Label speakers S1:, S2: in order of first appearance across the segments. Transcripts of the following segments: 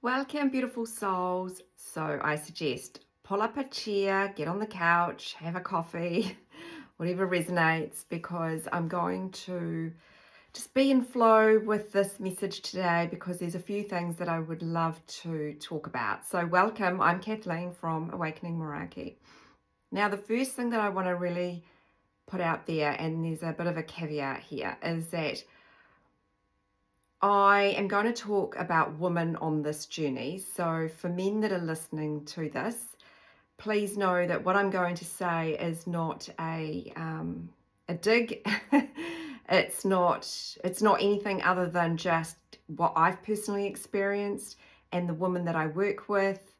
S1: Welcome, beautiful souls. So I suggest pull up a chair, get on the couch, have a coffee, whatever resonates, because I'm going to just be in flow with this message today because there's a few things that I would love to talk about. So welcome, I'm Kathleen from Awakening Meraki. Now, the first thing that I want to really put out there, and there's a bit of a caveat here, is that I am going to talk about women on this journey. So for men that are listening to this, please know that what I'm going to say is not a dig. It's not anything other than just what I've personally experienced and the women that I work with,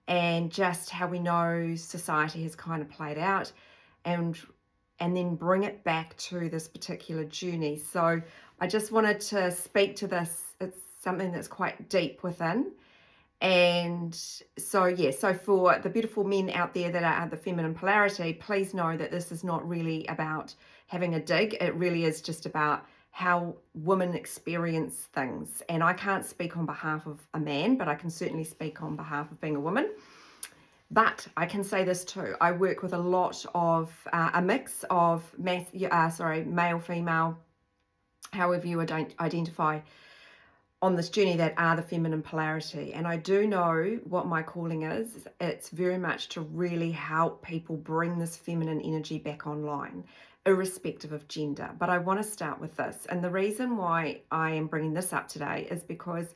S1: and just how we know society has kind of played out, and then bring it back to this particular journey. So I just wanted to speak to this. It's something that's quite deep within. And so for the beautiful men out there that are the feminine polarity, please know that this is not really about having a dig. It really is just about how women experience things. And I can't speak on behalf of a man, but I can certainly speak on behalf of being a woman. But I can say this too. I work with a lot of a mix of male, female, however you identify on this journey, that are the feminine polarity. And I do know what my calling is. It's very much to really help people bring this feminine energy back online, irrespective of gender. But I want to start with this. And the reason why I am bringing this up today is because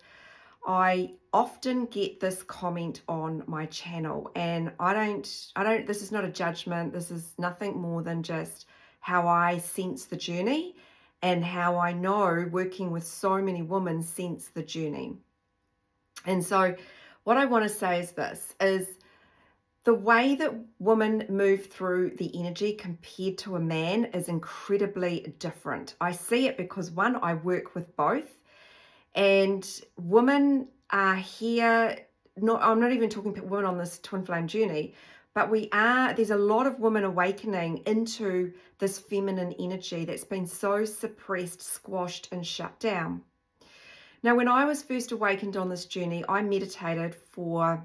S1: I often get this comment on my channel, and I don't, this is not a judgment. This is nothing more than just how I sense the journey and how I know, working with so many women, sense the journey. And so what I want to say is this, is the way that women move through the energy compared to a man is incredibly different. I see it because, one, I work with both. And women are here, I'm not even talking about women on this twin flame journey, but there's a lot of women awakening into this feminine energy that's been so suppressed, squashed, and shut down. Now, when I was first awakened on this journey, I meditated for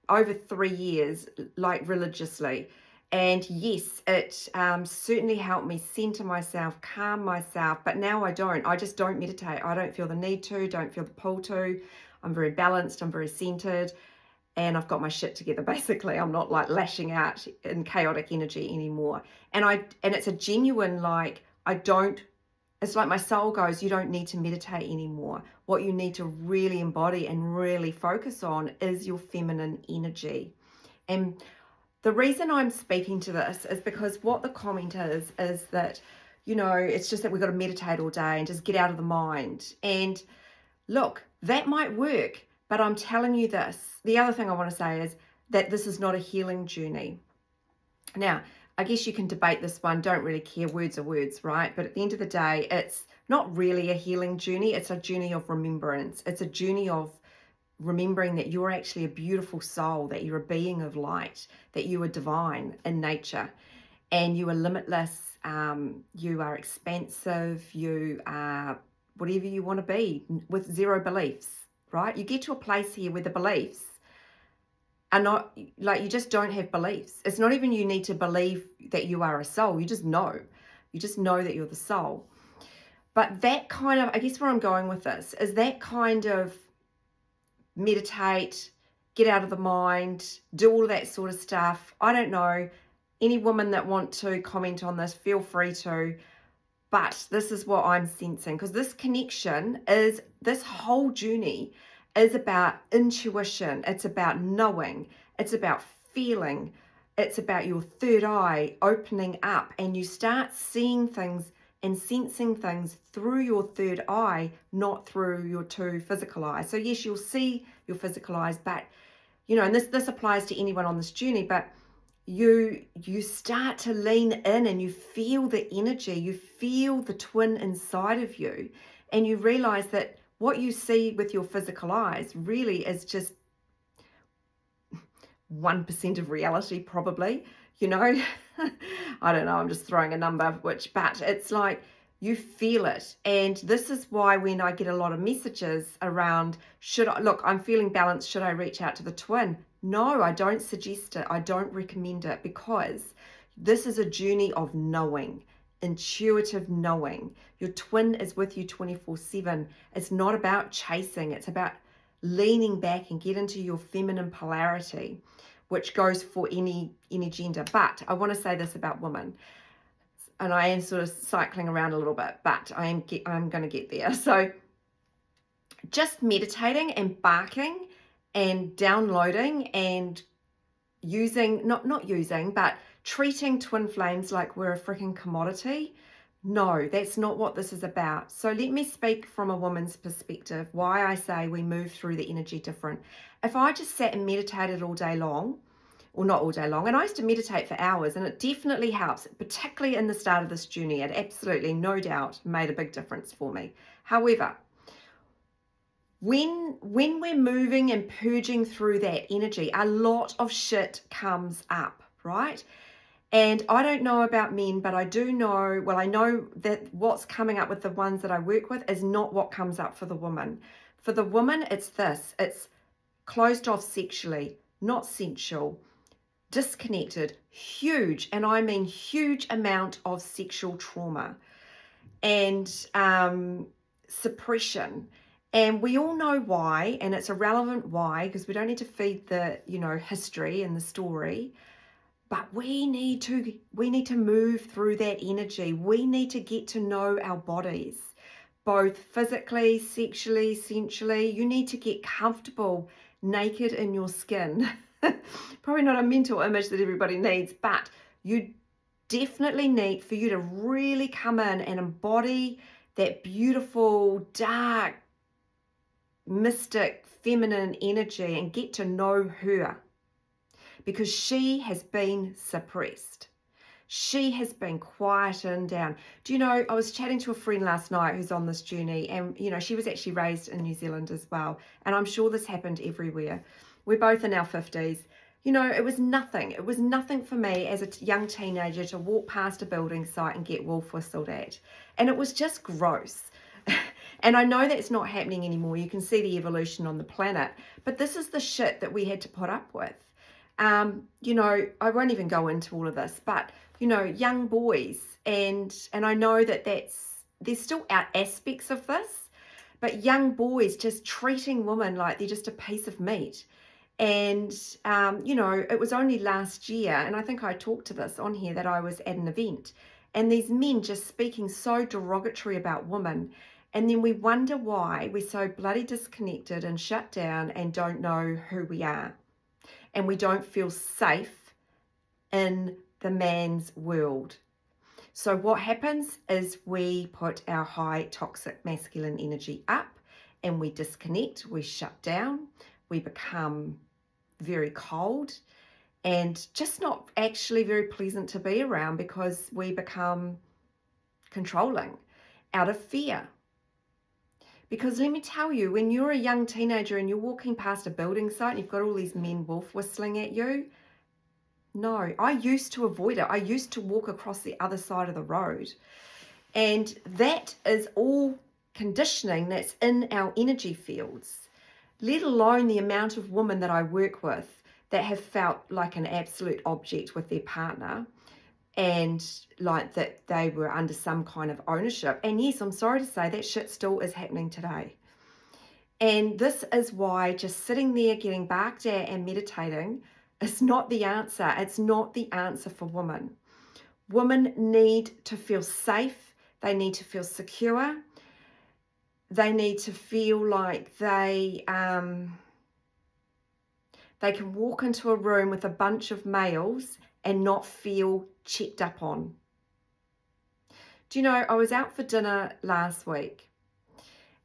S1: over 3 years, like religiously. And yes, it certainly helped me center myself, calm myself, but now I don't. I just don't meditate. I don't feel the need to, don't feel the pull to. I'm very balanced, I'm very centered, and I've got my shit together, basically. I'm not like lashing out in chaotic energy anymore. And it's a genuine, like, it's like my soul goes, you don't need to meditate anymore. What you need to really embody and really focus on is your feminine energy. And the reason I'm speaking to this is because what the comment is that, it's just that we've got to meditate all day and just get out of the mind. And look, that might work, but I'm telling you this. The other thing I want to say is that this is not a healing journey. Now, I guess you can debate this one, don't really care, words are words, right? But at the end of the day, it's not really a healing journey. It's a journey of remembrance. It's a journey of remembering that you're actually a beautiful soul, that you're a being of light, that you are divine in nature, and you are limitless, you are expansive, you are whatever you want to be, with zero beliefs, right? You get to a place here where the beliefs are not, like, you just don't have beliefs. It's not even you need to believe that you are a soul. You just know that you're the soul. But that kind of, I guess where I'm going with this is that kind of meditate, get out of the mind, do all that sort of stuff. I don't know. Any women that want to comment on this, feel free to. But this is what I'm sensing, because this whole journey is about intuition. It's about knowing. It's about feeling. It's about your third eye opening up, and you start seeing things and sensing things through your third eye, not through your two physical eyes. So yes, you'll see your physical eyes, but and this applies to anyone on this journey, but you start to lean in and you feel the energy, you feel the twin inside of you, and you realize that what you see with your physical eyes really is just 1% of reality, probably. I don't know, I'm just throwing a number, but it's like You feel it. And this is why when I get a lot of messages around, look, I'm feeling balanced, should I reach out to the twin? No, I don't suggest it. I don't recommend it, because this is a journey of knowing, intuitive knowing. Your twin is with you 24/7. It's not about chasing. It's about leaning back and get into your feminine polarity, which goes for any gender. But I want to say this about women, and I am sort of cycling around a little bit, but I'm going to get there. So just meditating and barking and downloading and using, not using, but treating twin flames like we're a freaking commodity. No, that's not what this is about. So let me speak from a woman's perspective, why I say we move through the energy different. If I just sat and meditated all day long, or not all day long, and I used to meditate for hours, and it definitely helps, particularly in the start of this journey. It absolutely, no doubt, made a big difference for me. However, when we're moving and purging through that energy, a lot of shit comes up, right? And I don't know about men, but I do know, well, I know that what's coming up with the ones that I work with is not what comes up for the woman. For the woman, it's this. It's closed off sexually, not sensual, disconnected, huge, and I mean huge amount of sexual trauma and suppression. And we all know why, and it's a relevant why, because we don't need to feed the, history and the story. But we need to move through that energy. We need to get to know our bodies, both physically, sexually, sensually. You need to get comfortable naked in your skin. Probably not a mental image that everybody needs, but you definitely need for you to really come in and embody that beautiful, dark, mystic, feminine energy and get to know her. Because she has been suppressed. She has been quietened down. Do you know, I was chatting to a friend last night who's on this journey, and, she was actually raised in New Zealand as well. And I'm sure this happened everywhere. We're both in our 50s. It was nothing. It was nothing for me as a young teenager to walk past a building site and get wolf whistled at. And it was just gross. And I know that's not happening anymore. You can see the evolution on the planet. But this is the shit that we had to put up with. I won't even go into all of this, but, young boys, and I know that there's still aspects of this, but young boys just treating women like they're just a piece of meat. And, it was only last year, and I think I talked to this on here, that I was at an event, and these men just speaking so derogatory about women. And then we wonder why we're so bloody disconnected and shut down and don't know who we are. And we don't feel safe in the man's world. So what happens is we put our high toxic masculine energy up and we disconnect, we shut down, we become very cold and just not actually very pleasant to be around, because we become controlling out of fear. Because let me tell you, when you're a young teenager and you're walking past a building site and you've got all these men wolf whistling at you, no, I used to avoid it. I used to walk across the other side of the road. And that is all conditioning that's in our energy fields, let alone the amount of women that I work with that have felt like an absolute object with their partner, and like that they were under some kind of ownership. And yes, I'm sorry to say that shit still is happening today. And this is why just sitting there getting barked at and meditating is not the answer. It's not the answer for women. Women need to feel safe. They need to feel secure. They need to feel like they can walk into a room with a bunch of males and not feel checked up on. Do you know, I was out for dinner last week,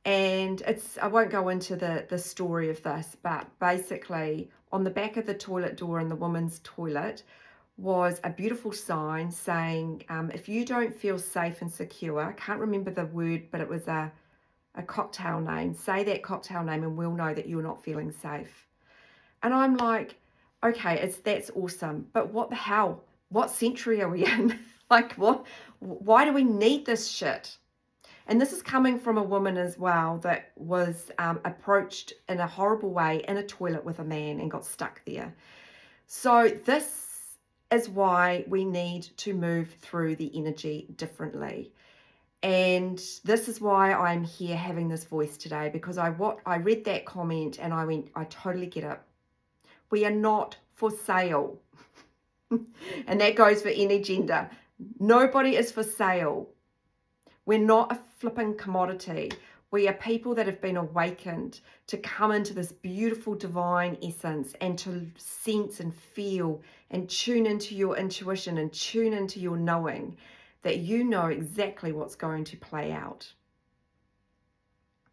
S1: and I won't go into the story of this, but basically on the back of the toilet door in the women's toilet was a beautiful sign saying, if you don't feel safe and secure, I can't remember the word, but it was a cocktail name, say that cocktail name and we'll know that you're not feeling safe. And I'm like, okay, that's awesome, but what the hell? What century are we in? Like, why do we need this shit? And this is coming from a woman as well that was approached in a horrible way in a toilet with a man and got stuck there. So this is why we need to move through the energy differently. And this is why I'm here having this voice today, because I read that comment and I went, I totally get it. We are not for sale. And that goes for any gender. Nobody is for sale. We're not a flipping commodity. We are people that have been awakened to come into this beautiful divine essence and to sense and feel and tune into your intuition and tune into your knowing that you know exactly what's going to play out.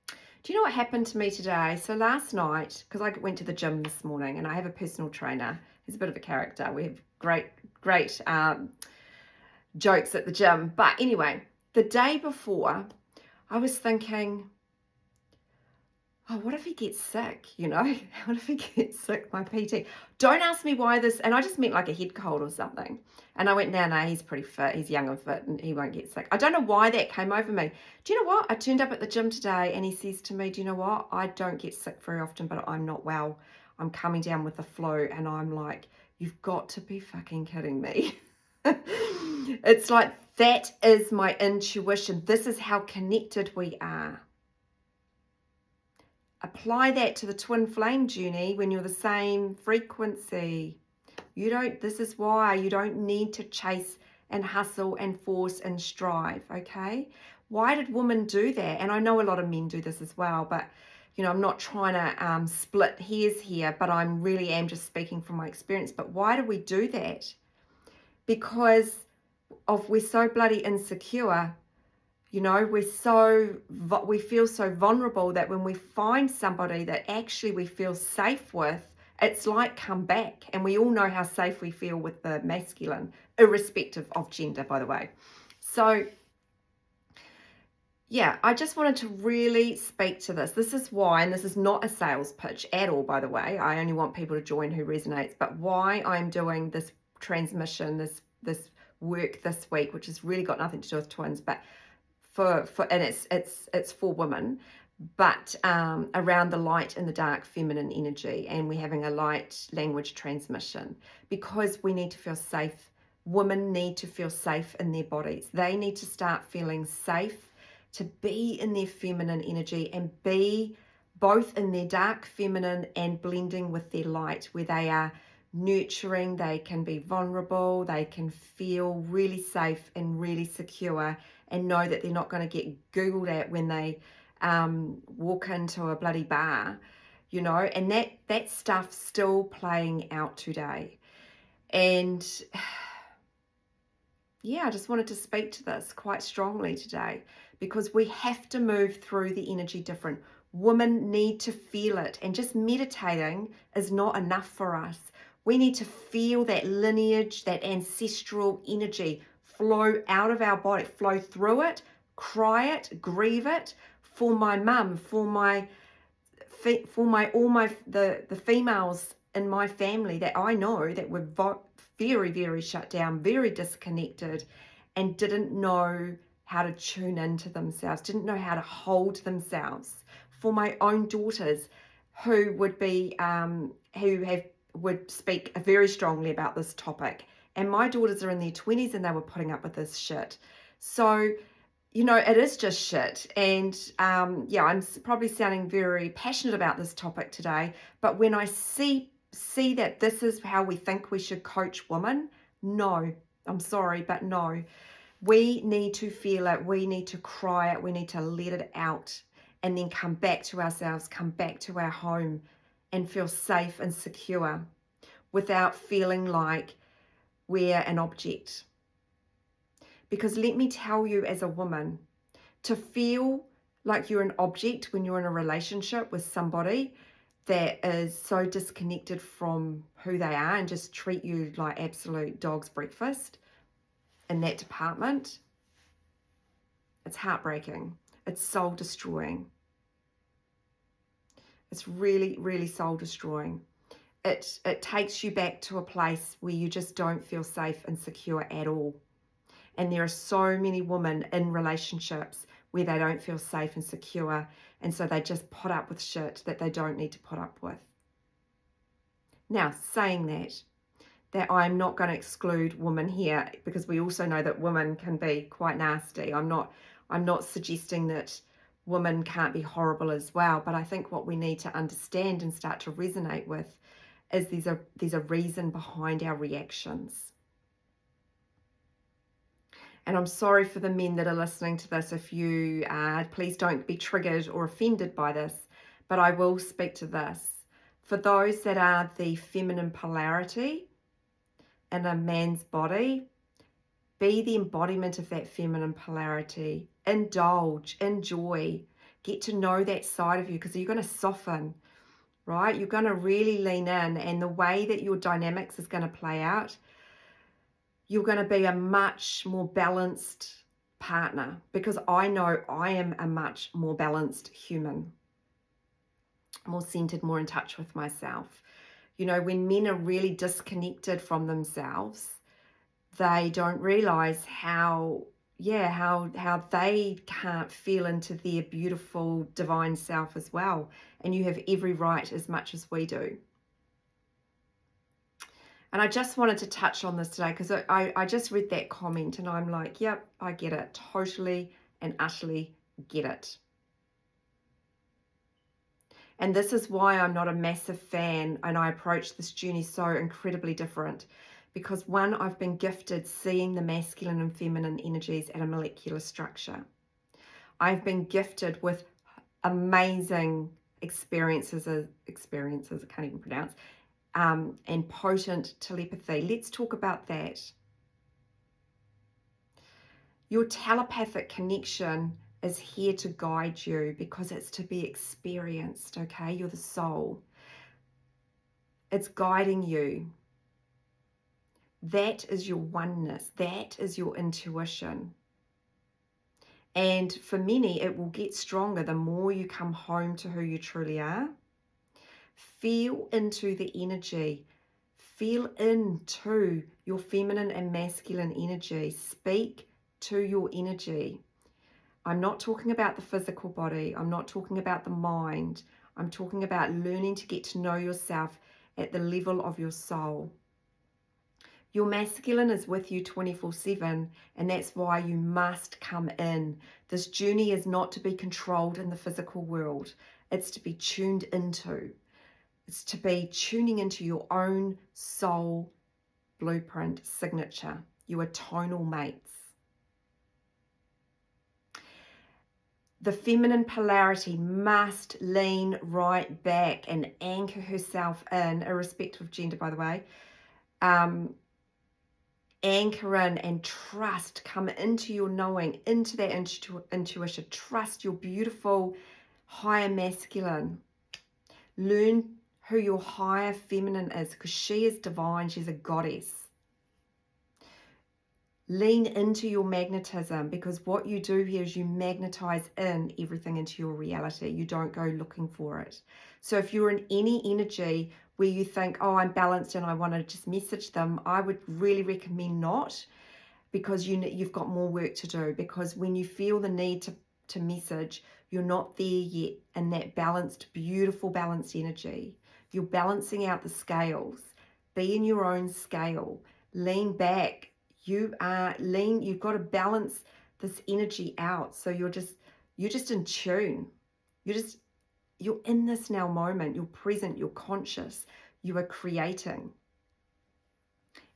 S1: Do you know what happened to me today? So last night, because I went to the gym this morning and I have a personal trainer. He's a bit of a character. We have great jokes at the gym. But anyway, the day before, I was thinking, oh, what if he gets sick, you know? What if he gets sick, my PT? Don't ask me why this, and I just meant like a head cold or something. And I went, no, he's pretty fit. He's young and fit and he won't get sick. I don't know why that came over me. Do you know what? I turned up at the gym today and he says to me, do you know what? I don't get sick very often, but I'm not well. I'm coming down with the flu. And I'm like, you've got to be fucking kidding me. It's like, that is my intuition. This is how connected we are. Apply that to the twin flame journey when you're the same frequency. This is why you don't need to chase and hustle and force and strive, okay? Why did women do that? And I know a lot of men do this as well, but you know, I'm not trying to split hairs here, but I really am just speaking from my experience. But why do we do that? Because we're so bloody insecure. You know, we feel so vulnerable that when we find somebody that actually we feel safe with, it's like come back. And we all know how safe we feel with the masculine, irrespective of gender, by the way. So, yeah, I just wanted to really speak to this. This is why, and this is not a sales pitch at all, by the way. I only want people to join who resonates, but why I'm doing this transmission, this work this week, which has really got nothing to do with twins, but and it's for women, but around the light and the dark feminine energy, and we're having a light language transmission because we need to feel safe. Women need to feel safe in their bodies. They need to start feeling safe to be in their feminine energy and be both in their dark feminine and blending with their light, where they are nurturing, they can be vulnerable, they can feel really safe and really secure and know that they're not going to get Googled at when they walk into a bloody bar, you know, and that stuff's still playing out today. And yeah, I just wanted to speak to this quite strongly today because we have to move through the energy different. Women need to feel it, and just meditating is not enough for us. We need to feel that lineage, that ancestral energy flow out of our body, flow through it, cry it, grieve it for my mum, for the females in my family that I know that were very, very shut down, very disconnected, and didn't know how to tune into themselves, didn't know how to hold themselves. For my own daughters who would speak very strongly about this topic. And my daughters are in their 20s and they were putting up with this shit. So, you know, it is just shit. And yeah, I'm probably sounding very passionate about this topic today. But when I see that this is how we think we should coach women, no, I'm sorry, but no. We need to feel it. We need to cry it. We need to let it out and then come back to ourselves, come back to our home and feel safe and secure without feeling like we're an object. Because let me tell you, as a woman, to feel like you're an object when you're in a relationship with somebody that is so disconnected from who they are and just treat you like absolute dog's breakfast in that department, it's heartbreaking. It's soul destroying. It's really, really soul destroying. It takes you back to a place where you just don't feel safe and secure at all. And there are so many women in relationships where they don't feel safe and secure, and so they just put up with shit that they don't need to put up with. Now, saying that I'm not going to exclude women here, because we also know that women can be quite nasty. I'm not suggesting that women can't be horrible as well, but I think what we need to understand and start to resonate with is there's a reason behind our reactions. And I'm sorry for the men that are listening to this. If you please don't be triggered or offended by this, but I will speak to this. For those that are the feminine polarity in a man's body, be the embodiment of that feminine polarity. Indulge, enjoy, get to know that side of you, because you're going to soften, right? You're going to really lean in, and the way that your dynamics is going to play out, you're going to be a much more balanced partner, because I know I am a much more balanced human, more centered, more in touch with myself. You know, when men are really disconnected from themselves, they don't realize how they can't feel into their beautiful divine self as well. And you have every right, as much as we do. And I just wanted to touch on this today, because I just read that comment and I'm like, yep, I get it. Totally and utterly get it. And this is why I'm not a massive fan, and I approach this journey so incredibly different. Because one, I've been gifted seeing the masculine and feminine energies at a molecular structure. I've been gifted with amazing experiences, I can't even pronounce, and potent telepathy. Let's talk about that. Your telepathic connection is here to guide you, because it's to be experienced, okay? You're the soul. It's guiding you. That is your oneness. That is your intuition. And for many, it will get stronger the more you come home to who you truly are. Feel into the energy. Feel into your feminine and masculine energy. Speak to your energy. I'm not talking about the physical body. I'm not talking about the mind. I'm talking about learning to get to know yourself at the level of your soul. Your masculine is with you 24/7, and that's why you must come in. This journey is not to be controlled in the physical world. It's to be tuned into. It's to be tuning into your own soul blueprint signature. You are tonal mates. The feminine polarity must lean right back and anchor herself in, irrespective of gender, by the way. Anchor in and trust, come into your knowing, into that intuition. Trust your beautiful higher masculine. Learn who your higher feminine is, because she is divine. She's a goddess. Lean into your magnetism, because what you do here is you magnetize in everything into your reality. You don't go looking for it. So if you're in any energy where you think, oh, I'm balanced and I want to just message them, I would really recommend not, because you've got more work to do. Because when you feel the need to message, you're not there yet in that balanced, beautiful, balanced energy. You're balancing out the scales. Be in your own scale. Lean back. You've got to balance this energy out. So you're just in tune. You're in this now moment. You're present. You're conscious. You are creating.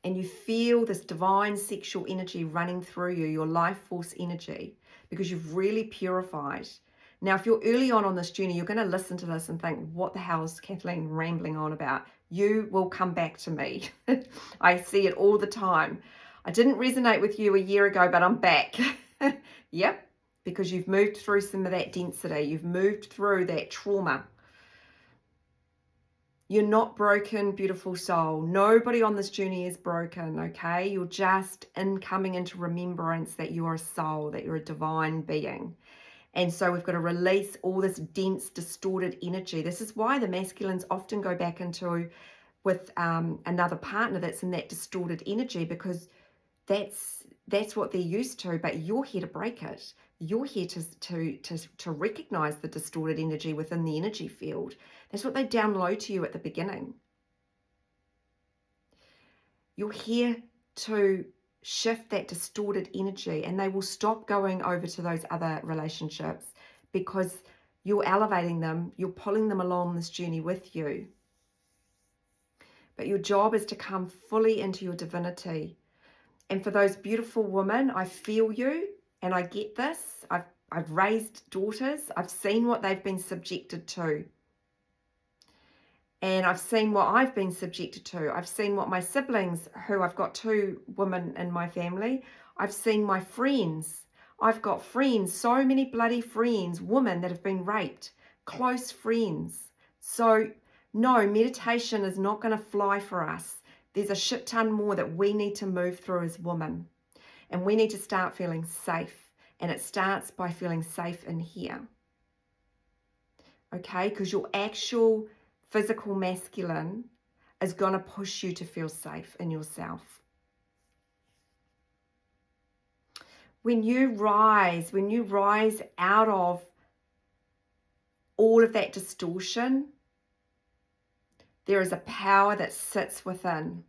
S1: And you feel this divine sexual energy running through you, your life force energy, because you've really purified. Now, if you're early on this journey, you're going to listen to this and think, what the hell is Kathleen rambling on about? You will come back to me. I see it all the time. I didn't resonate with you a year ago, but I'm back. Yep, because you've moved through some of that density. You've moved through that trauma. You're not broken, beautiful soul. Nobody on this journey is broken, okay? You're just coming into remembrance that you're a soul, that you're a divine being. And so we've got to release all this dense, distorted energy. This is why the masculines often go back into with another partner that's in that distorted energy, because that's what they're used to, but you're here to break it. You're here to recognize the distorted energy within the energy field. That's what they download to you at the beginning. You're here to shift that distorted energy, and they will stop going over to those other relationships because you're elevating them, you're pulling them along this journey with you. But your job is to come fully into your divinity. And for those beautiful women, I feel you and I get this. I've raised daughters. I've seen what they've been subjected to. And I've seen what I've been subjected to. I've seen what my siblings, who I've got 2 women in my family, I've seen my friends. I've got friends, so many bloody friends, women that have been raped, close friends. So no, meditation is not going to fly for us. There's a shit ton more that we need to move through as women. And we need to start feeling safe. And it starts by feeling safe in here. Okay, because your actual physical masculine is going to push you to feel safe in yourself. When you rise out of all of that distortion, there is a power that sits within.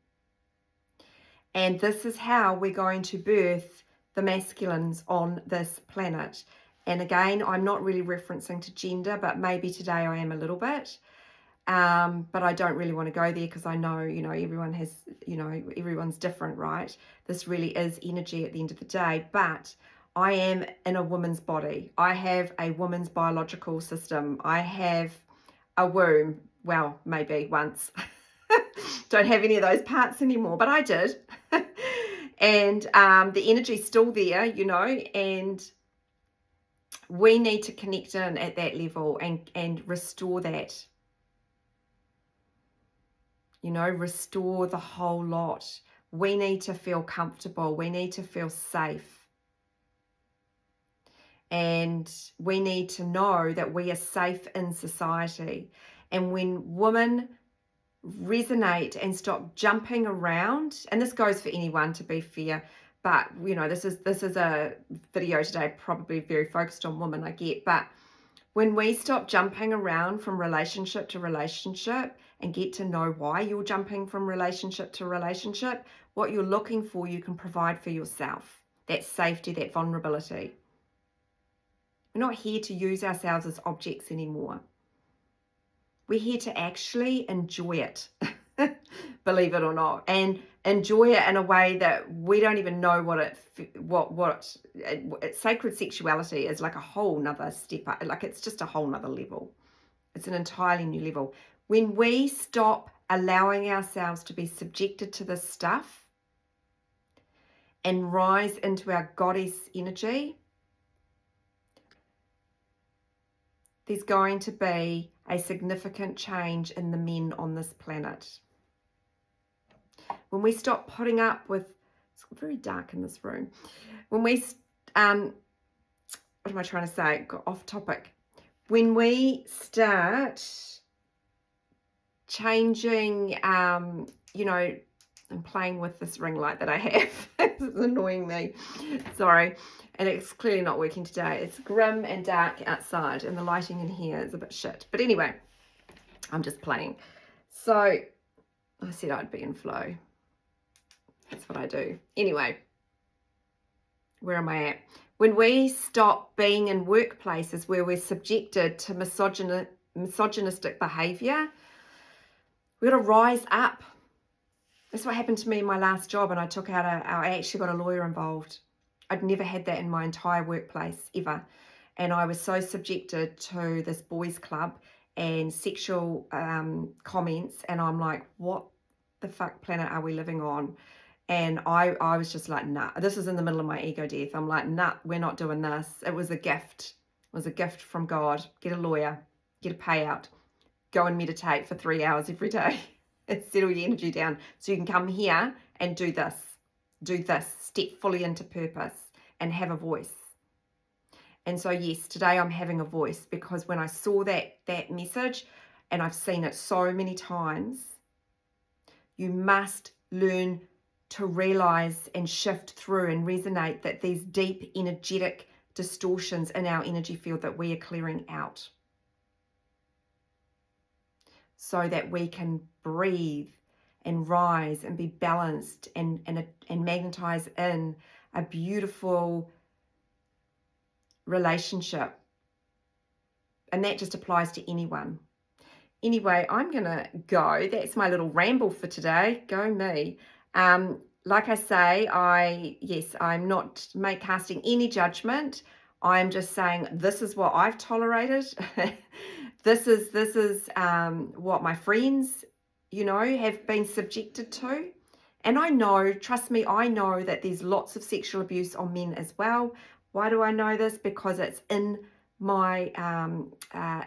S1: And this is how we're going to birth the masculines on this planet. And again, I'm not really referencing to gender, but maybe today I am a little bit. But I don't really want to go there because I know, everyone has, everyone's different, right? This really is energy at the end of the day. But I am in a woman's body. I have a woman's biological system. I have a womb. Well, maybe once. Don't have any of those parts anymore, but I did. And the energy's still there, and we need to connect in at that level and restore that. Restore the whole lot. We need to feel comfortable. We need to feel safe. And we need to know that we are safe in society. And when women resonate and stop jumping around, and this goes for anyone, to be fair, but this is a video today probably very focused on women, I get, but when we stop jumping around from relationship to relationship and get to know why you're jumping from relationship to relationship, what you're looking for, you can provide for yourself. That safety, that vulnerability. We're not here to use ourselves as objects anymore. We're here to actually enjoy it, believe it or not, and enjoy it in a way that we don't even know what sacred sexuality is, like a whole nother step up. Like, it's just a whole nother level. It's an entirely new level. When we stop allowing ourselves to be subjected to this stuff and rise into our goddess energy, there's going to be a significant change in the men on this planet. When we stop putting up with, it's very dark in this room. When we, what am I trying to say? Got off topic. When we start changing, I'm playing with this ring light that I have. It's annoying me. Sorry. And it's clearly not working today. It's grim and dark outside, and the lighting in here is a bit shit. But anyway, I'm just playing. So I said I'd be in flow. That's what I do. Anyway, where am I at? When we stop being in workplaces where we're subjected to misogynistic behavior, we've got to rise up. That's what happened to me in my last job, and I actually got a lawyer involved. I'd never had that in my entire workplace ever. And I was so subjected to this boys' club and sexual comments. And I'm like, what the fuck planet are we living on? And I was just like, nah, this is in the middle of my ego death. I'm like, nah, we're not doing this. It was a gift. It was a gift from God. Get a lawyer, get a payout, go and meditate for 3 hours every day and settle your energy down so you can come here and do this, step fully into purpose and have a voice. And so, yes, today I'm having a voice because when I saw that message, and I've seen it so many times, you must learn to realize and shift through and resonate that these deep energetic distortions in our energy field that we are clearing out, so that we can breathe and rise and be balanced and magnetize in a beautiful relationship. And that just applies to anyone. Anyway, I'm gonna go. That's my little ramble for today. Go me. Like I say, I'm not casting any judgment. I'm just saying this is what I've tolerated. This is what my friends, have been subjected to. And I know, trust me, I know that there's lots of sexual abuse on men as well. Why do I know this? Because it's in my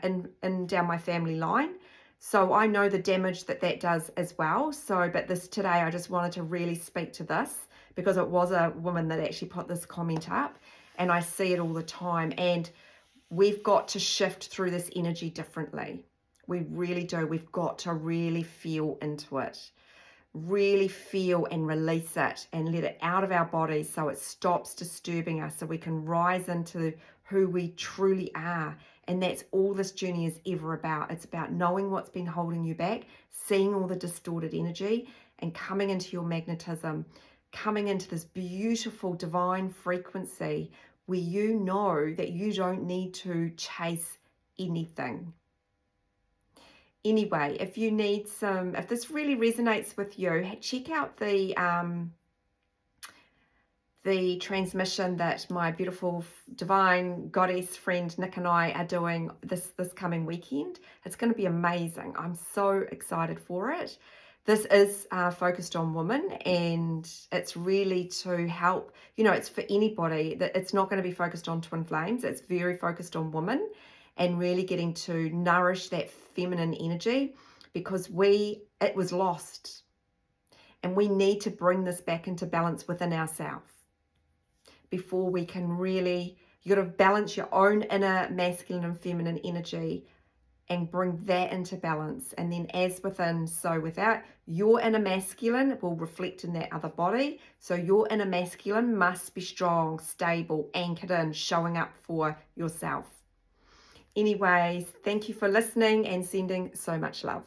S1: in down my family line. So I know the damage that does as well. So, but today I just wanted to really speak to this, because it was a woman that actually put this comment up, and I see it all the time. And we've got to shift through this energy differently. We really do. We've got to really feel into it. Really feel and release it and let it out of our bodies, so it stops disturbing us, so we can rise into who we truly are. And that's all this journey is ever about. It's about knowing what's been holding you back, seeing all the distorted energy, and coming into your magnetism, coming into this beautiful divine frequency where you know that you don't need to chase anything. Anyway, if you need if this really resonates with you, check out the transmission that my beautiful divine goddess friend Nick and I are doing this coming weekend. It's going to be amazing. I'm so excited for it. This is focused on women, and it's really to help, it's for anybody. That it's not going to be focused on twin flames. It's very focused on women, and really getting to nourish that feminine energy, because it was lost, and we need to bring this back into balance within ourselves before we can really, you got to balance your own inner masculine and feminine energy and bring that into balance. And then as within, so without, your inner masculine will reflect in that other body. So your inner masculine must be strong, stable, anchored in, showing up for yourself. Anyways, thank you for listening and sending so much love.